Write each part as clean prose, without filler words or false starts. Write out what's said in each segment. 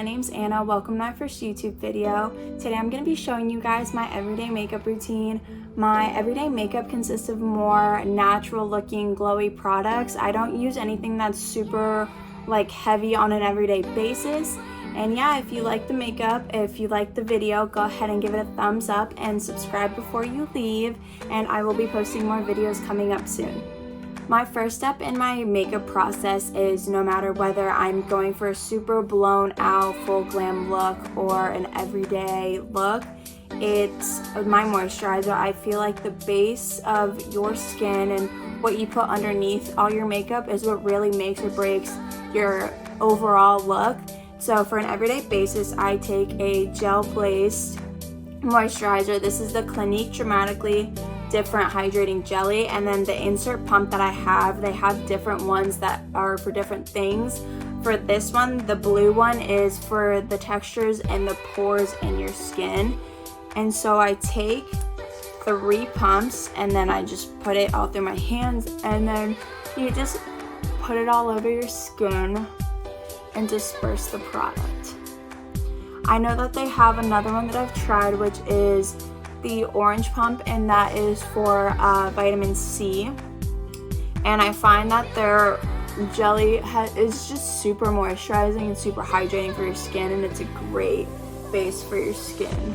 my name's Anna. Welcome to my first YouTube video. Today I'm going to be showing you guys my everyday makeup routine. My everyday makeup consists of more natural looking glowy products. I don't use anything that's super heavy on an everyday basis. And yeah, if you like the makeup, if you like the video, go ahead and give it a thumbs up and subscribe before you leave, and I will be posting more videos coming up soon. My first step in my makeup process is, no matter whether I'm going for a super blown out full glam look or an everyday look, it's my moisturizer. I feel like the base of your skin and what you put underneath all your makeup is what really makes or breaks your overall look. So for an everyday basis, I take a gel-based moisturizer. This is the Clinique Dramatically Different Hydrating Jelly, and then the insert pump that I have, they have different ones that are for different things. For this one, the blue one is for the textures and the pores in your skin. And so I take 3 pumps and then I just put it all through my hands, and then you just put it all over your skin and disperse the product. I know that they have another one that I've tried, which is the orange pump, and that is for vitamin C, and I find that their jelly is just super moisturizing and super hydrating for your skin, and it's a great base for your skin.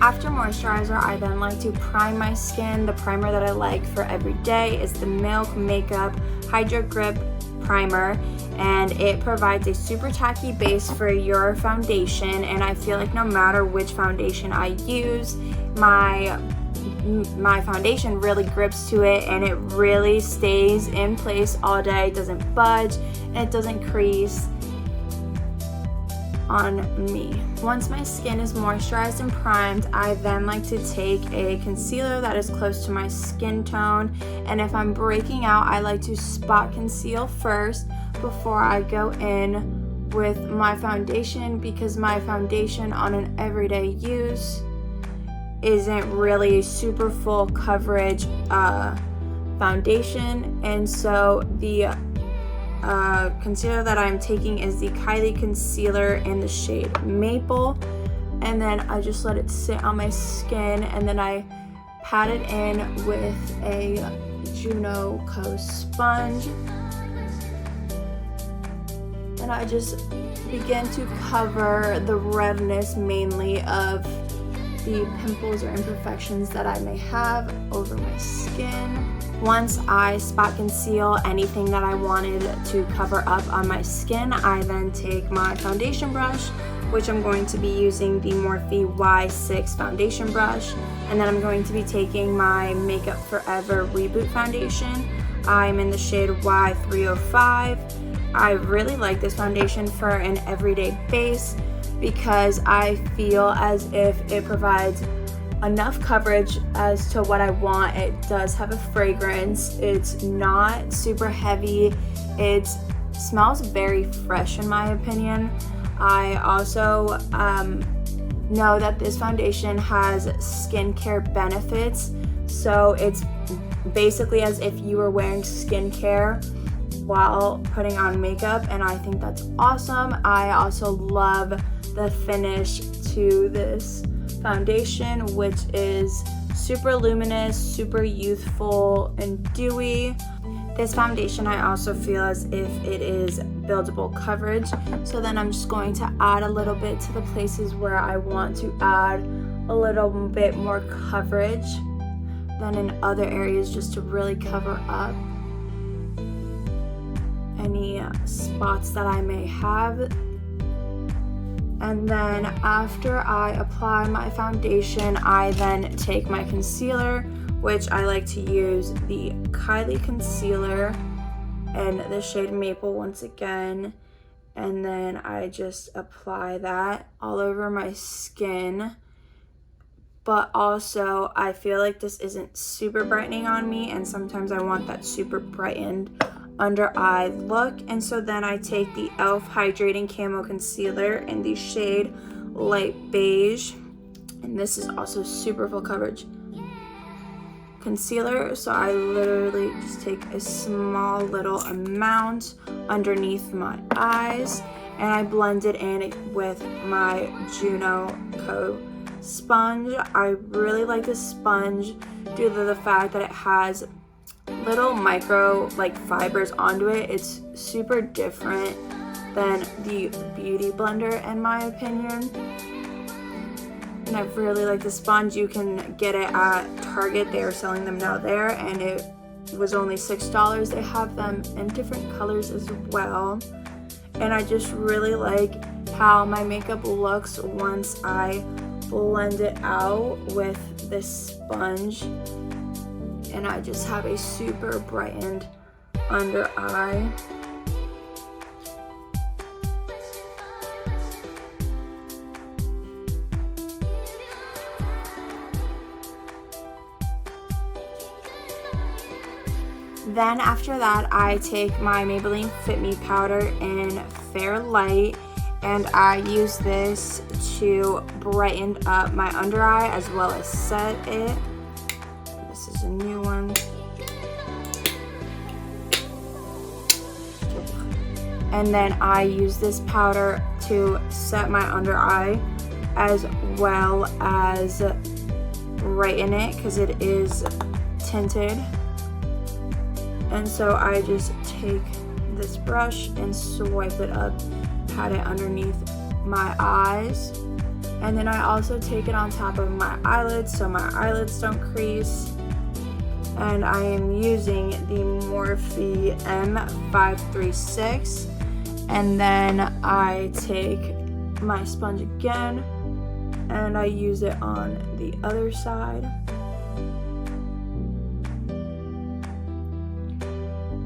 After moisturizer, I then like to prime my skin. The primer that I like for every day is the Milk Makeup Hydra Grip Primer, and it provides a super tacky base for your foundation, and I feel like no matter which foundation I use, my foundation really grips to it, and it really stays in place all day. It doesn't budge and it doesn't crease on me. Once my skin is moisturized and primed, I then like to take a concealer that is close to my skin tone, and if I'm breaking out, I like to spot conceal first before I go in with my foundation, because my foundation on an everyday use isn't really super full coverage foundation. And so the concealer that I'm taking is the Kylie concealer in the shade Maple, and then I just let it sit on my skin, and then I pat it in with a Juno Co sponge, and I just begin to cover the redness mainly of the pimples or imperfections that I may have over my skin. Once I spot conceal anything that I wanted to cover up on my skin, I then take my foundation brush, which I'm going to be using the Morphe Y6 foundation brush, and then I'm going to be taking my Makeup Forever Reboot foundation. I'm in the shade Y305. I really like this foundation for an everyday base because I feel as if it provides enough coverage as to what I want. It does have a fragrance. It's not super heavy. It smells very fresh in my opinion. I also know that this foundation has skincare benefits, so it's basically as if you were wearing skincare while putting on makeup, and I think that's awesome. I also love the finish to this foundation, which is super luminous, super youthful and dewy. This foundation, I also feel as if it is buildable coverage, so then I'm just going to add a little bit to the places where I want to add a little bit more coverage than in other areas, just to really cover up any spots that I may have. And then after I apply my foundation, I then take my concealer, which I like to use the Kylie concealer in the shade Maple once again, and then I just apply that all over my skin. But also I feel like this isn't super brightening on me, and sometimes I want that super brightened under eye look, and so then I take the e.l.f. Hydrating Camo Concealer in the shade Light Beige, and this is also super full coverage concealer, so I literally just take a small little amount underneath my eyes, and I blend it in with my Juno Co sponge. I really like this sponge due to the fact that it has little micro like fibers onto it. It's super different than the Beauty Blender in my opinion. And I really like the sponge. You can get it at Target. They are selling them now there, and it was only $6. They have them in different colors as well. And I just really like how my makeup looks once I blend it out with this sponge. And I just have a super brightened under eye. Then after that, I take my Maybelline Fitme powder in Fair Light, and I use this to brighten up my under eye as well as set it. This is a new one. And then I use this powder to set my under eye as well as brighten it because it is tinted. And so I just take this brush and swipe it up, pat it underneath my eyes. And then I also take it on top of my eyelids so my eyelids don't crease. And I am using the Morphe M536. And then I take my sponge again and I use it on the other side.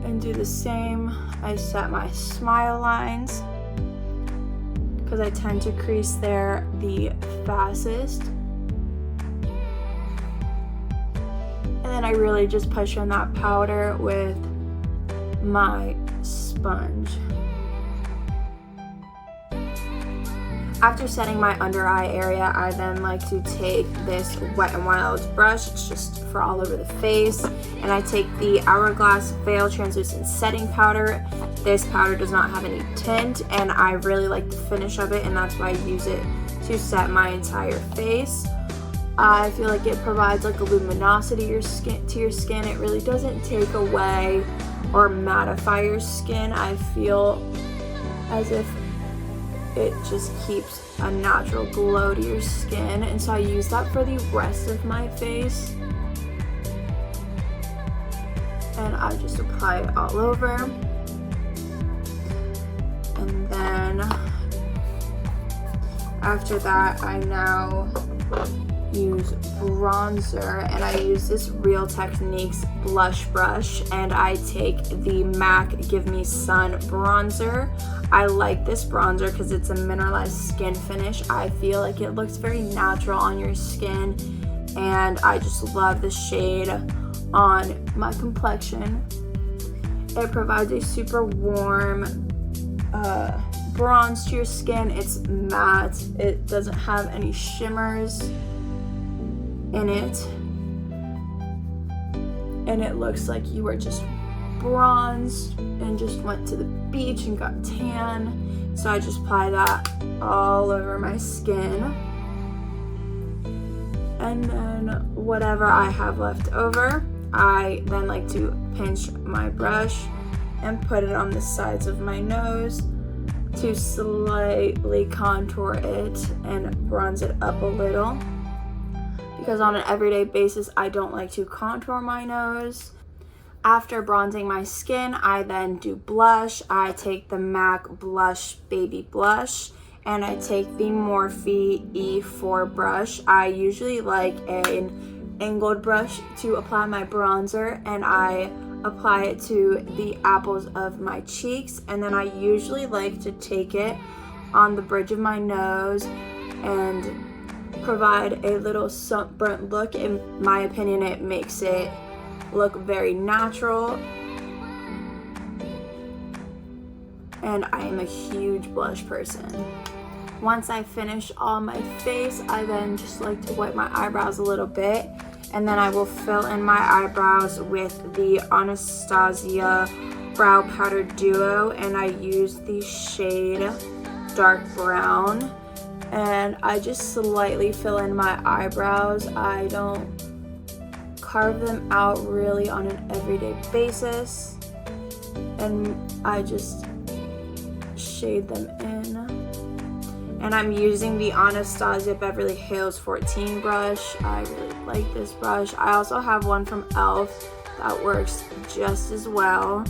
And do the same. I set my smile lines because I tend to crease there the fastest. And then I really just push on that powder with my sponge. After setting my under eye area, I then like to take this Wet n Wild brush. It's just for all over the face. And I take the Hourglass Veil Translucent Setting Powder. This powder does not have any tint, and I really like the finish of it, and that's why I use it to set my entire face. I feel like it provides like a luminosity to your skin. It really doesn't take away or mattify your skin. I feel as if it just keeps a natural glow to your skin, and so I use that for the rest of my face. And I just apply it all over. And then after that, I now use bronzer, and I use this Real Techniques blush brush, and I take the MAC Give Me Sun bronzer. I like this bronzer because it's a mineralized skin finish. I feel like it looks very natural on your skin, and I just love the shade on my complexion. It provides a super warm bronze to your skin. It's matte. It doesn't have any shimmers in it, and it looks like you are just bronzed and just went to the beach and got tan. So I just apply that all over my skin, and then whatever I have left over, I then like to pinch my brush and put it on the sides of my nose to slightly contour it and bronze it up a little, because on an everyday basis I don't like to contour my nose. After bronzing my skin, I then do blush. I take the MAC Blush Baby Blush, and I take the Morphe E4 brush. I usually like an angled brush to apply my bronzer, and I apply it to the apples of my cheeks, and then I usually like to take it on the bridge of my nose and provide a little sunburnt look. In my opinion, it makes it look very natural, and I am a huge blush person. Once I finish all my face, I then just like to wipe my eyebrows a little bit, and then I will fill in my eyebrows with the Anastasia Brow Powder Duo, and I use the shade dark brown, and I just slightly fill in my eyebrows. I don't carve them out really on an everyday basis, and I just shade them in. And I'm using the Anastasia Beverly Hills 14 brush. I really like this brush. I also have one from e.l.f. that works just as well,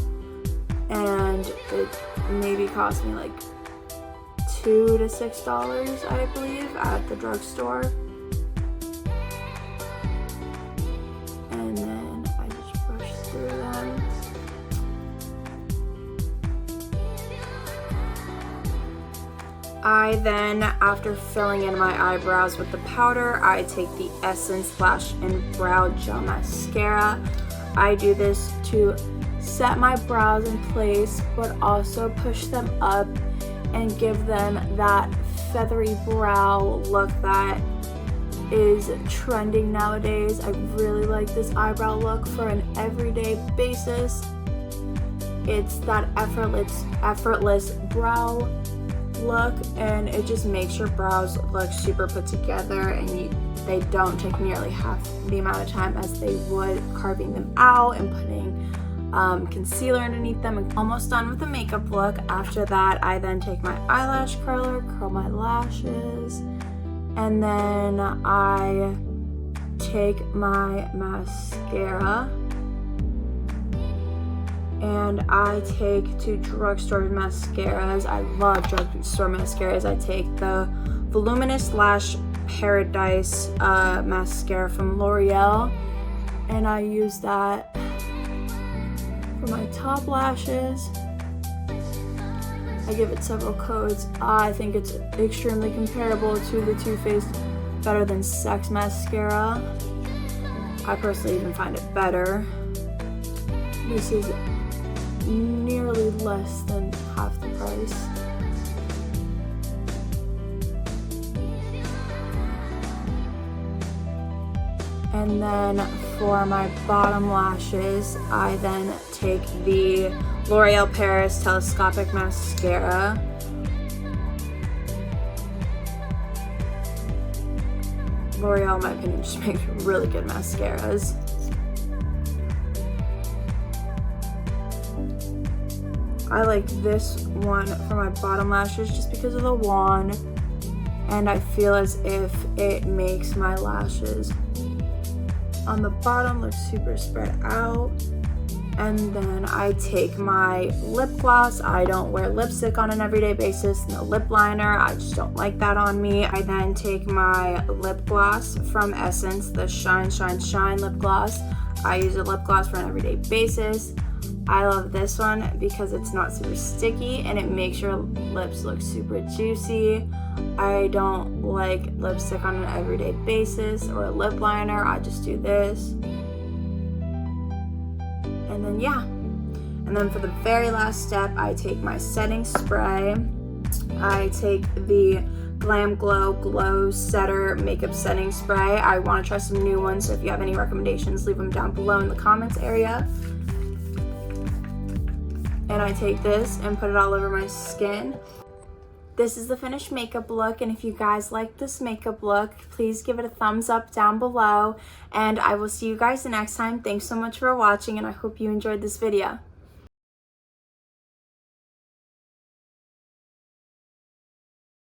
and it maybe cost me like $2 to $6, I believe, at the drugstore. And then I just brush through them. I then, after filling in my eyebrows with the powder, I take the Essence Lash and Brow Gel Mascara. I do this to set my brows in place, but also push them up and give them that feathery brow look that is trending nowadays. I really like this eyebrow look for an everyday basis. It's that effortless brow look, and it just makes your brows look super put together, and they don't take nearly half the amount of time as they would carving them out and putting concealer underneath them. And almost done with the makeup look. After that, I then take my eyelash curler, curl my lashes, and then I take my mascara, and I take two drugstore mascaras. I love drugstore mascaras. I take the Voluminous Lash Paradise mascara from L'Oreal, and I use that for my top lashes. I give it several coats. I think it's extremely comparable to the Too Faced Better Than Sex mascara. I personally even find it better. This is nearly less than half the price. And then for my bottom lashes, I then take the L'Oreal Paris Telescopic Mascara. L'Oreal, in my opinion, just makes really good mascaras. I like this one for my bottom lashes just because of the wand, and I feel as if it makes my lashes on the bottom look super spread out. And then I take my lip gloss. I don't wear lipstick on an everyday basis, no lip liner. I just don't like that on me. I then take my lip gloss from Essence, the Shine Shine Shine lip gloss. I use a lip gloss for an everyday basis. I love this one because it's not super sticky and it makes your lips look super juicy. I don't like lipstick on an everyday basis or a lip liner. I just do this. And then yeah. And then for the very last step, I take my setting spray. I take the Glamglo Glowsetter makeup setting spray. I want to try some new ones, so if you have any recommendations, leave them down below in the comments area. And I take this and put it all over my skin. This is the finished makeup look, and if you guys like this makeup look, please give it a thumbs up down below, and I will see you guys the next time. Thanks so much for watching, and I hope you enjoyed this video.